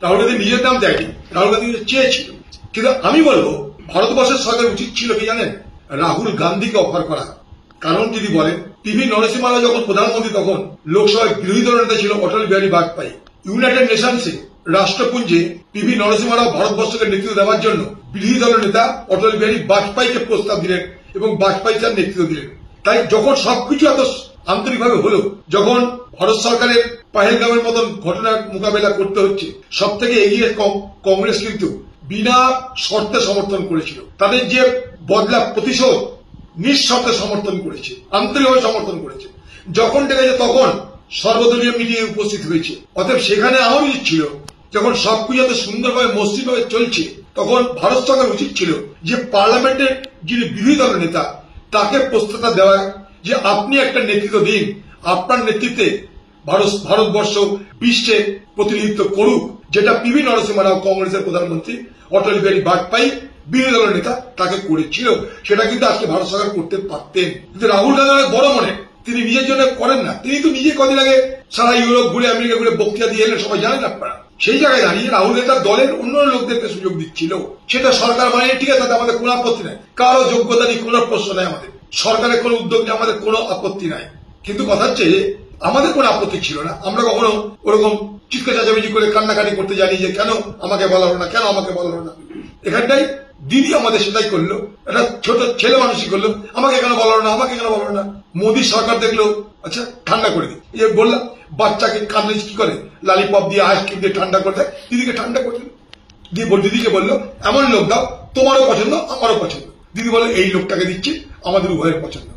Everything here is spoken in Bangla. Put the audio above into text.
রাহুল গান্ধী নিজের নাম দেয়নি, রাহুল গান্ধী চেয়েছিল। কিন্তু আমি বলবো ভারতবর্ষের সরকার উচিত ছিল কি জানেন, রাহুল গান্ধীকে অফার করা। কারণ যদি বলেন পিভি নরসিংহ রাও যখন প্রধানমন্ত্রী তখন লোকসভায় বিরোধী দল নেতা ছিল অটল বিহারী বাজপেয়ী। ইউনাইটেড নেশনসে রাষ্ট্রপুঞ্জে পিভি নরসিংহ রাও ভারতবর্ষকে নেতৃত্ব দেওয়ার জন্য বিরোধী দলের নেতা অটল বিহারী বাজপেয়ীকে প্রস্তাব দিলেন এবং বাজপেয়ী তার নেতৃত্ব দিলেন। তাই যখন সবকিছু এত আন্তরিকভাবে হলো, যখন ভারত সরকারের পাহেলগামের মতন ঘটনার মোকাবেলা করতে হচ্ছে, সব থেকে এগিয়ে কংগ্রেস কিন্তু বিনা শর্তে সমর্থন করেছিল। তাদের যে বদলা প্রতিশোধ নিঃশর্তে সমর্থন করেছে, আন্তরিকভাবে সমর্থন করেছে। যখন ডেকেছে তখন সর্বদলীয় মিটিংয়ে উপস্থিত হয়েছে। অতএব সেখানে আমার উচিত ছিল, যখন সবকিছু এত সুন্দরভাবে মসৃণভাবে চলছে, তখন ভারত সরকার উচিত ছিল যে পার্লামেন্টের যিনি বিরোধী দলের নেতা তাকে প্রস্তুততা দেওয়া, যে আপনি একটা নেতৃত্ব দিন, আপনার নেতৃত্বে ভারতবর্ষ বিশ্বে প্রতিনিধিত্ব করুক, যেটা পিভি নরসিংহ রাও কংগ্রেসের প্রধানমন্ত্রী, অটল বিহারী বাজপেয়ী বিরোধী দলের নেতা তাকে করেছিল। সেটা কিন্তু আজকে ভারত সরকার করতে পারতেন। কিন্তু রাহুল গান্ধী অনেক বড় মনে, তিনি নিজের জন্য করেন না। তিনি তো নিজে কদিন আগে সারা ইউরোপ ঘুরে আমেরিকা ঘুরে বক্তৃতা দিয়ে এলেন, সবাই জানেন আপনারা। সেই জায়গায় দাঁড়িয়ে রাহুল গান্ধী তার দলের অন্য লোকদেরকে সুযোগ দিচ্ছিল। সেটা সরকার মানে ঠিক আছে, তাতে আমাদের কোনো আপত্তি নাই, কারো যোগ্যতা নেই, কোনো প্রশ্ন নাই, আমাদের সরকারের কোনো উদ্যোগ নেই, আমাদের কোনো আপত্তি নাই। কিন্তু কথা হচ্ছে আমাদের কোনো আপত্তি ছিল না। আমরা কখনো ওরকম চিৎকার চেঁচামেচি করে কান্নাকাটি করতে জানি যে কেন আমাকে বলা হলো না, কেন আমাকে বলা হলো না। এখানটাই দিদি আমাদের সেটাই করলো, একটা ছোট ছেলে মানুষই করলো, আমাকে কেন বলা হলো না, আমাকে কেন বলা হলো না। মোদী সরকার দেখলো, আচ্ছা ঠান্ডা করে দিই। এই বললাম বাচ্চাকে কাঁদলে কি করে, লালিপপ দিয়ে আইসক্রিম দিয়ে ঠান্ডা করে দেয়, দিদিকে ঠান্ডা করে দিল। দিদিকে বললো এমন লোক দাও, তোমারও পছন্দ আমারও পছন্দ। দিদি বললো এই লোকটাকে দিচ্ছি, আমাদের উভয়ের পছন্দ।